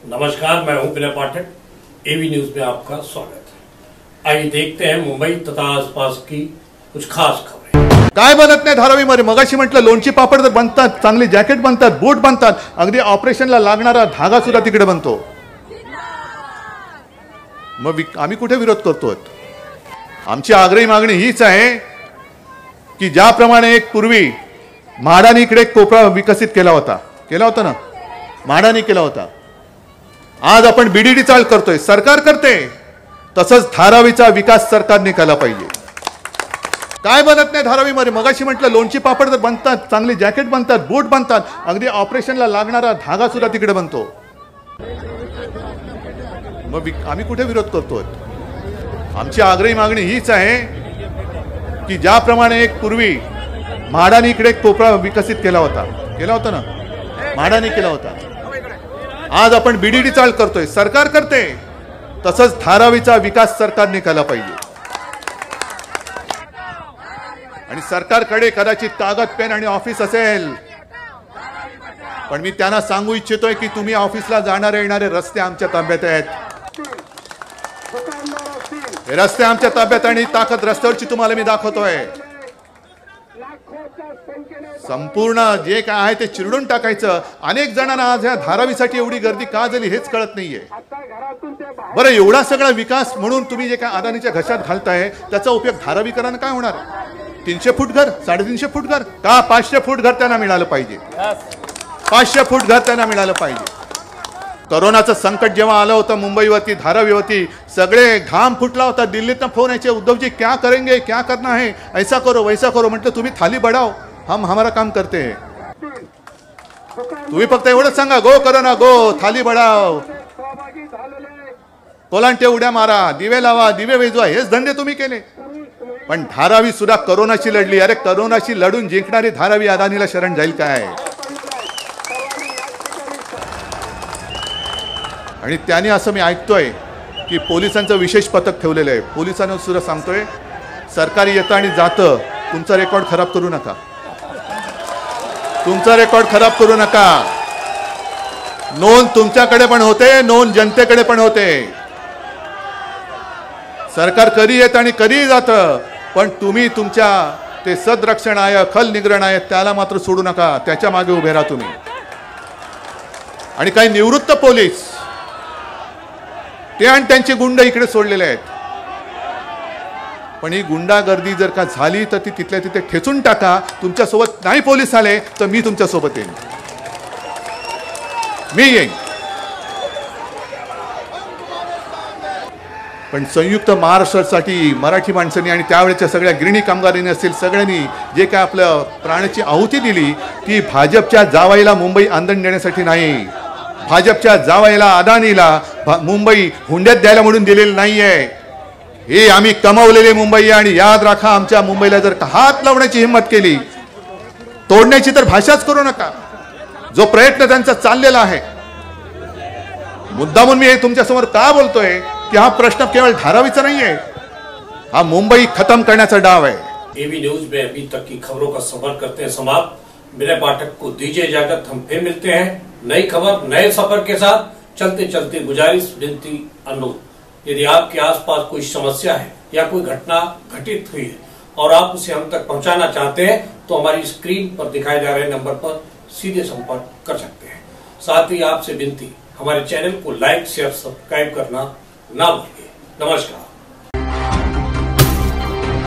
नमस्कार, मैं हूं विनय पाठक। एवी न्यूज में आपका स्वागत है। आइए देखते हैं मुंबई तथा आसपास की कुछ खास खबरें। काय बनत नाही धारावीमध्ये? मगाशी म्हटलं लोणची पापड तर बनतात, चांगली जॅकेट बनतात, बूट बनतात, अगदी ऑपरेशनला लागणारा धागा सुद्धा तिकडे बनतो। मग आम्ही कुठे विरोध करतोय? आमची आग्रही मागणी हीच आहे की ज्याप्रमाणे एक पूर्वी म्हाडानी इकडे कोपरा विकसित केला होता ना, म्हाडानी केला होता, आज आपण बीडीडी चाल करतोय, सरकार करते, तसंच धारावीचा विकास सरकारने केला पाहिजे। काय बनत नाही धारावीमध्ये? मगाशी म्हटलं लोणची पापड तर बनतात, चांगली जॅकेट बनतात, बूट बनतात, अगदी ऑपरेशनला लागणारा धागा सुद्धा तिकडे बनतो। मग आम्ही कुठे विरोध करतोय? आमची आग्रही मागणी हीच आहे की ज्याप्रमाणे एक पूर्वी म्हाडानी इकडे कोपरा विकसित केला होता ना, म्हाडानी केला होता, आज आपण बीडीडी चाल करतोय, सरकार करते, तसंच धारावीचा विकास सरकारने केला पाहिजे। आणि सरकारकडे कदाचित कागद पेन आणि ऑफिस असेल, पण मी त्यांना सांगू इच्छितोय की तुम्ही ऑफिसला जाणारे येणारे रस्ते आमच्या ताब्यात आहेत। हे रस्ते आमच्या ताब्यात आणि ताकद रस्त्यावरची तुम्हाला मी दाखवतोय। संपूर्ण जे काय आहे ते चिरडून टाकायचं। अनेक जणांना आज ह्या धारावीसाठी एवढी गर्दी का झाली हेच कळत नाहीये। बरं, एवढा सगळा विकास म्हणून तुम्ही जे काय अदानीच्या घशात घालताय त्याचा उपयोग धारावीकरांना काय होणार? 300 फूट घर, 350 फूट घर का 500 फूट घर त्यांना मिळालं पाहिजे। 500 फूट घर त्यांना मिळालं पाहिजे। कोरोनाचं संकट जेव्हा आलं होतं मुंबईवरती, धारावीवरती, सगळे घाम फुटला होता। दिल्लीतनं फोन यायचे, उद्धवजी क्या करेंगे, क्या करना है, ऐसा करो वैसा करो। म्हटलं तुम्ही थाली बढ़ाओ, हम हमारा काम करते हैं। तुम्ही फक्त एवढंच सांगा, गो करो ना गो, थाली बढ़ाओ, कोलांटे उड्या मारा, दिवे लावा, दिवे वेजवा, हेच धंदे तुम्ही केले। पण धारावी सुद्धा कोरोनाशी लढली। अरे कोरोनाशी लढून जिंकणारी धारावी अदानीला शरण जाईल काय? आणि त्याने असं मी ऐकतोय की पोलिसांचं विशेष पथक ठेवलेलं आहे। पोलिसांना सुद्धा सांगतोय, सरकारी येतं आणि जातं, तुमचा रेकॉर्ड खराब करू नका, तुमचा रेकॉर्ड खराब करू नका। नोंद तुमच्याकडे पण होते, नोंद जनतेकडे पण होते। सरकार कधी येतं आणि कधी जातं, पण तुम्ही तुमच्या ते सदरक्षण आहे, खल निग्रहण आहे, त्याला मात्र सोडू नका, त्याच्या मागे उभे राहा तुम्ही। आणि काही निवृत्त पोलीस ते आणि त्यांचे गुंड इकडे सोडलेले आहेत, पण ही गुंडागर्दी जर का झाली तर ती तिथल्या तिथे ठेचून टाका। तुमच्यासोबत नाही पोलीस आले तर मी तुमच्यासोबत येईन, मी येईन। पण संयुक्त महाराष्ट्रासाठी मराठी माणसांनी आणि त्यावेळेच्या सगळ्या गिरणी कामगारांनी असतील, सगळ्यांनी जे काय आपलं प्राणाची आहुती दिली ती भाजपच्या जावाईला मुंबई आंदण देण्यासाठी नाही, भाजपच्या जावाईला अदानीला मुंबई हुंड्यात द्यायला म्हणून दिलेली नाहीये। हे आम्ही कमावलेले मुंबई आहे। आणि याद राखा, आमच्या मुंबईला जर का हात लावण्याची हिंमत केली, तोडण्याची तर भाषाच करू नका। जो प्रयत्न त्यांचा चाललेला आहे, मुद्दामून मी हे तुमच्यासमोर का बोलतोय की हा प्रश्न केवळ धारावीचा नाहीये, हा मुंबई खत्म करण्याचा डाव है। एवी न्यूज में अभी तक की खबरों का सफर करते हैं समाप्त। विनय पाठक को दीजिए इजाजत, हम फिर मिलते हैं नई खबर नए सफर के साथ। चलते चलते गुजारिश, विनती, अनुरोध, यदि आपके आसपास कोई समस्या है या कोई घटना घटित हुई है और आप उसे हम तक पहुंचाना चाहते हैं तो हमारी स्क्रीन पर दिखाए जा रहे नंबर पर सीधे संपर्क कर सकते हैं। साथ ही आपसे विनती, हमारे चैनल को लाइक, शेयर, सब्सक्राइब करना ना भूलिए। नमस्कार।